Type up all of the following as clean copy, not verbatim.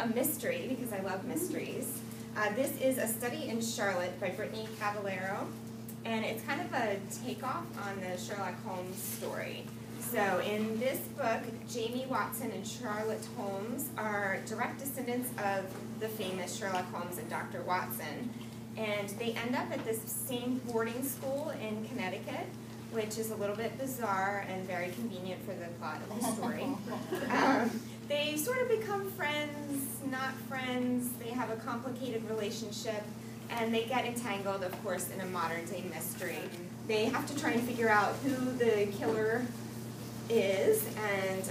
a mystery because I love mysteries. This is A Study in Charlotte by Brittany Cavallaro, and it's kind of a takeoff on the Sherlock Holmes story. So in this book, Jamie Watson and Charlotte Holmes are direct descendants of the famous Sherlock Holmes and Dr. Watson, and they end up at this same boarding school in Connecticut, which is a little bit bizarre and very convenient for the plot of the story. They sort of become friends, not friends, they have a complicated relationship, and they get entangled, of course, in a modern-day mystery. They have to try and figure out who the killer is, and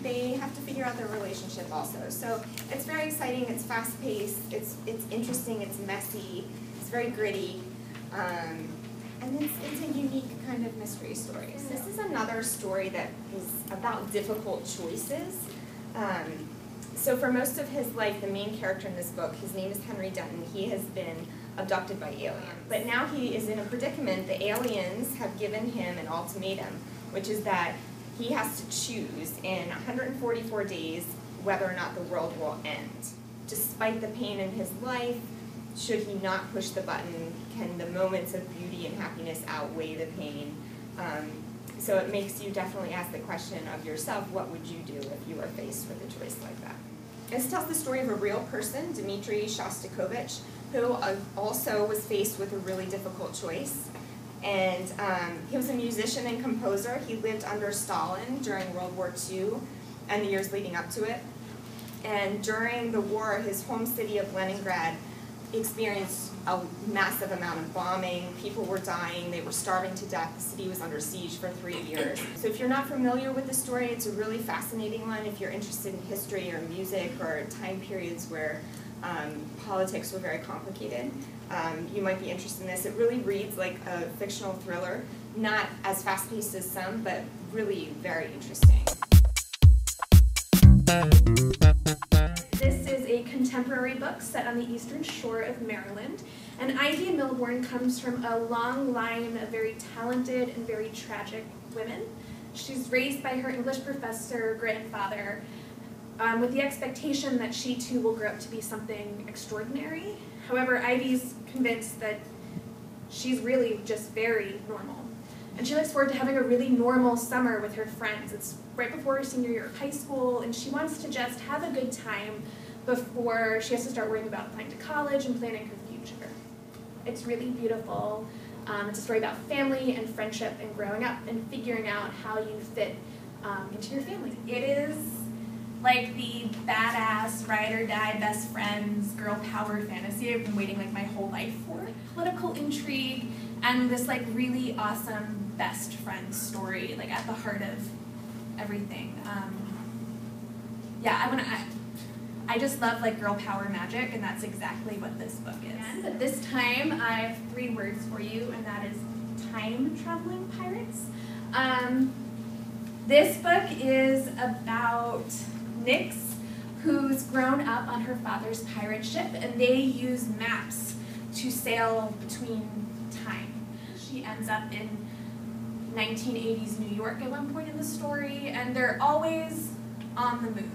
they have to figure out their relationship also. So it's very exciting, it's fast-paced, it's interesting, it's messy, it's very gritty. And it's a unique kind of mystery story. So this is another story that is about difficult choices. So for most of his life, the main character in this book, his name is Henry Denton, he has been abducted by aliens. But now he is in a predicament. The aliens have given him an ultimatum, which is that he has to choose in 144 days whether or not the world will end. Despite the pain in his life, should he not push the button, can the moments of beauty and happiness outweigh the pain? So it makes you definitely ask the question of yourself, what would you do if you were faced with a choice like that? This tells the story of a real person, Dmitri Shostakovich, who also was faced with a really difficult choice. And he was a musician and composer. He lived under Stalin during World War II and the years leading up to it. And during the war, his home city of Leningrad experienced a massive amount of bombing. People were dying, they were starving to death, the city was under siege for 3 years. So if you're not familiar with the story, it's a really fascinating one. If you're interested in history or music or time periods where politics were very complicated, you might be interested in this. It really reads like a fictional thriller, not as fast-paced as some, but really very interesting. This is a contemporary book set on the eastern shore of Maryland, and Ivy Milbourne comes from a long line of very talented and very tragic women. She's raised by her English professor grandfather with the expectation that she too will grow up to be something extraordinary. However, Ivy's convinced that she's really just very normal. And she looks forward to having a really normal summer with her friends. It's right before her senior year of high school, and she wants to just have a good time before she has to start worrying about applying to college and planning her future. It's really beautiful. It's a story about family and friendship and growing up and figuring out how you fit into your family. It is like the badass, ride or die, best friends, girl power fantasy I've been waiting like my whole life for. Political intrigue and this like really awesome best friend story, like at the heart of everything. I just love like girl power magic, and that's exactly what this book is. And this time I have 3 words for you, and that is time traveling pirates. This book is about Nyx, who's grown up on her father's pirate ship, and they use maps to sail between time. She ends up in 1980s New York at one point in the story, and they're always on the move.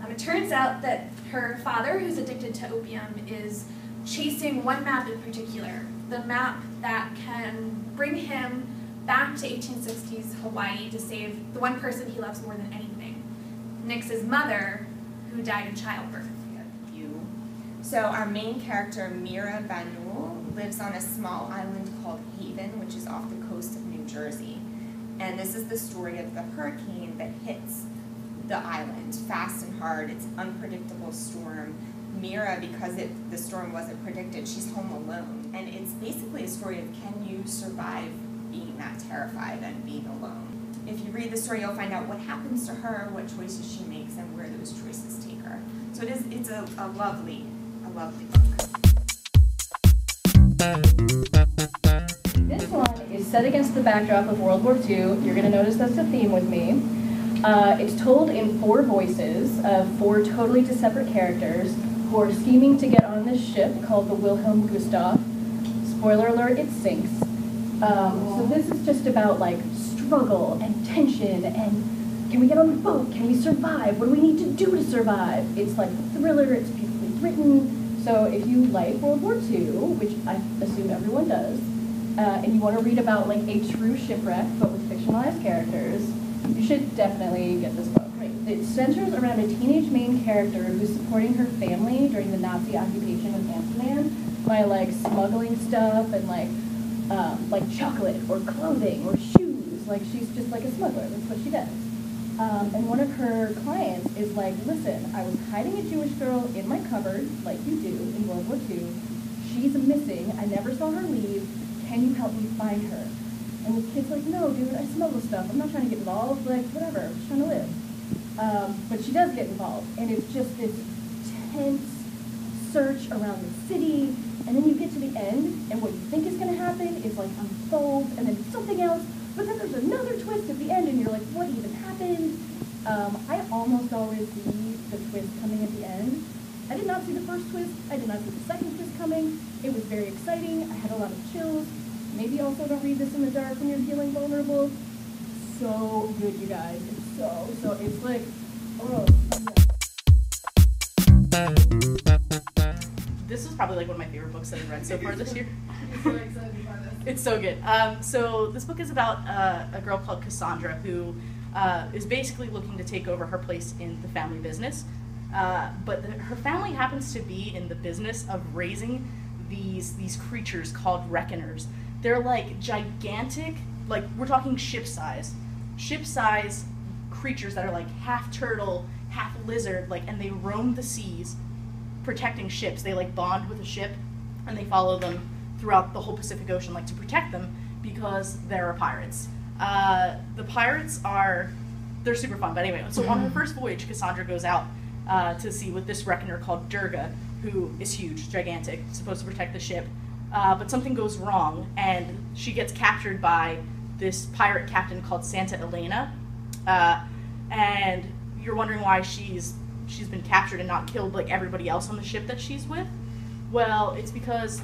It turns out that her father, who's addicted to opium, is chasing one map in particular, the map that can bring him back to 1860s Hawaii to save the one person he loves more than anything, Nyx's mother, who died in childbirth. So our main character, Mira Van Nuel, lives on a small island called Haven, which is off the coast of New Jersey. And this is the story of the hurricane that hits the island fast and hard. It's an unpredictable storm. Mira, because the storm wasn't predicted, she's home alone. And it's basically a story of, can you survive being that terrified and being alone? If you read the story, you'll find out what happens to her, what choices she makes, and where those choices take her. So it's a lovely book. This one is set against the backdrop of World War II. You're going to notice that's a theme with me. It's told in 4 voices of 4 totally separate characters who are scheming to get on this ship called the Wilhelm Gustave. Spoiler alert, it sinks. So this is just about like struggle and tension and can we get on the boat? Can we survive? What do we need to do to survive? It's like a thriller, it's beautifully written. So if you like World War II, which I assume everyone does, and you want to read about like a true shipwreck, but with fictionalized characters, you should definitely get this book. It centers around a teenage main character who's supporting her family during the Nazi occupation of Amsterdam by like smuggling stuff and like chocolate or clothing or shoes. Like she's just like a smuggler. That's what she does. And one of her clients is like, listen, I was hiding a Jewish girl in my cupboard, like you do in World War II. She's missing. I never saw her leave. Can you help me find her? And the kid's like, no, dude, I smuggle stuff. I'm not trying to get involved. Like, whatever. I'm just trying to live. But she does get involved, and it's just this tense search around the city, and then you get to the end, and what you think is going to happen is like unfolds, and then something else, but then there's another twist at the end, and you're like, what even happened? I almost always see the twist coming at the end. I did not see the first twist. I did not see the second twist coming. It was very exciting. I had a lot of chills. Maybe also don't read this in the dark when you're feeling vulnerable. So good, you guys. It's so, it's like, oh. This is probably like one of my favorite books that I've read so far this year. I'm so excited by this. It's so good. So this book is about a girl called Cassandra who is basically looking to take over her place in the family business. But her family happens to be in the business of raising these creatures called reckoners. They're like gigantic, like we're talking ship-size creatures that are like half turtle, half lizard, like, and they roam the seas protecting ships. They like bond with a ship and they follow them throughout the whole Pacific Ocean, like to protect them because there are pirates. The pirates they're super fun, but anyway, so on her first voyage, Cassandra goes out to sea with this reckoner called Durga, who is huge, gigantic, supposed to protect the ship. But something goes wrong, and she gets captured by this pirate captain called Santa Elena. And you're wondering why she's been captured and not killed like everybody else on the ship that she's with. Well, it's because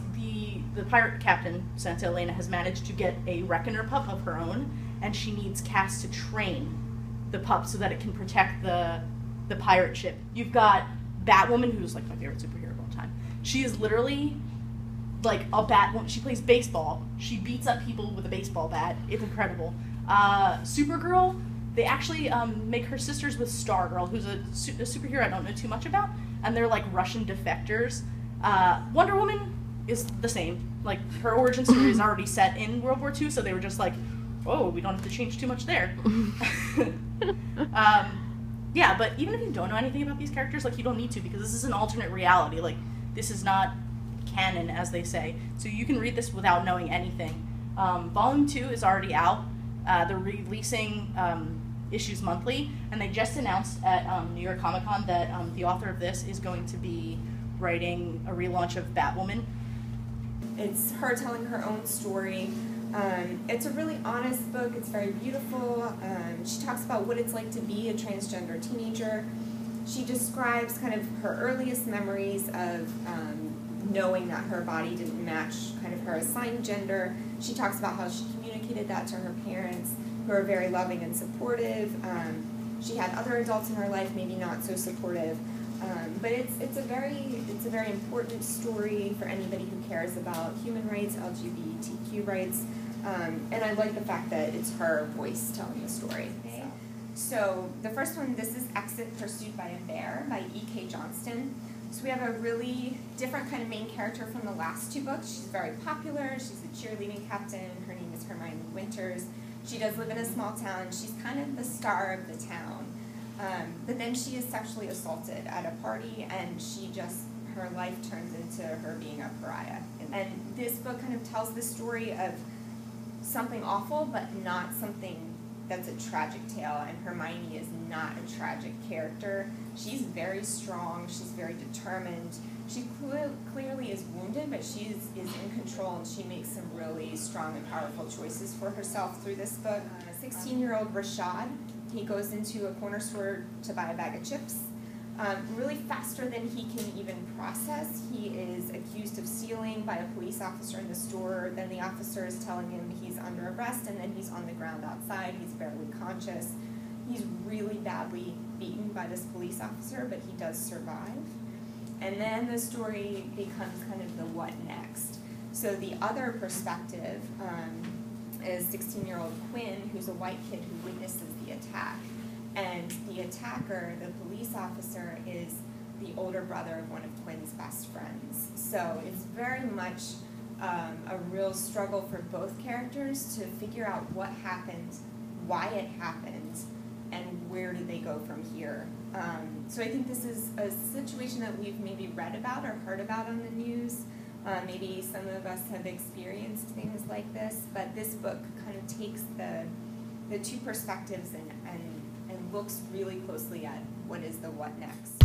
the pirate captain, Santa Elena, has managed to get a reckoner pup of her own, and she needs Cass to train the pup so that it can protect the pirate ship. You've got Batwoman, who's like my favorite superhero of all time. She is literally like a Batwoman. She plays baseball. She beats up people with a baseball bat. It's incredible. Supergirl, they actually make her sisters with Stargirl, who's a superhero I don't know too much about, and they're like Russian defectors. Wonder Woman is the same. Like, her origin story is already set in World War II, so they were just like, oh, we don't have to change too much there. Yeah, but even if you don't know anything about these characters, like, you don't need to, because this is an alternate reality. Like, this is not canon, as they say. So you can read this without knowing anything. Volume 2 is already out. They're releasing issues monthly, and they just announced at New York Comic Con that the author of this is going to be writing a relaunch of Batwoman. It's her telling her own story. It's a really honest book. It's very beautiful. She talks about what it's like to be a transgender teenager. She describes kind of her earliest memories of knowing that her body didn't match kind of her assigned gender. She talks about how she communicated that to her parents, who are very loving and supportive. She had other adults in her life, maybe not so supportive. But it's a very important story for anybody who cares about human rights, LGBTQ rights, and I like the fact that it's her voice telling the story. So the first one, this is Exit Pursued by a Bear by E.K. Johnston. So we have a really different kind of main character from the last two books. She's very popular. She's a cheerleading captain. Her name is Hermione Winters. She does live in a small town. She's kind of the star of the town. But then she is sexually assaulted at a party, and her life turns into her being a pariah. And this book kind of tells the story of something awful, but not something that's a tragic tale, and Hermione is not a tragic character. She's very strong, she's very determined. She clearly is wounded, but she is in control, and she makes some really strong and powerful choices for herself through this book. 16-year-old Rashad, he goes into a corner store to buy a bag of chips. Really faster than he can even process. He is accused of stealing by a police officer in the store. Then the officer is telling him he's under arrest, and then he's on the ground outside. He's barely conscious. He's really badly beaten by this police officer, but he does survive. And then the story becomes kind of the what next. So the other perspective is 16-year-old Quinn, who's a white kid who witnesses the attack. And the attacker, the police officer, is the older brother of one of Quinn's best friends. So it's very much a real struggle for both characters to figure out what happened, why it happened, and where do they go from here. So I think this is a situation that we've maybe read about or heard about on the news. Maybe some of us have experienced things like this, but this book kind of takes the two perspectives and looks really closely at what is the what next.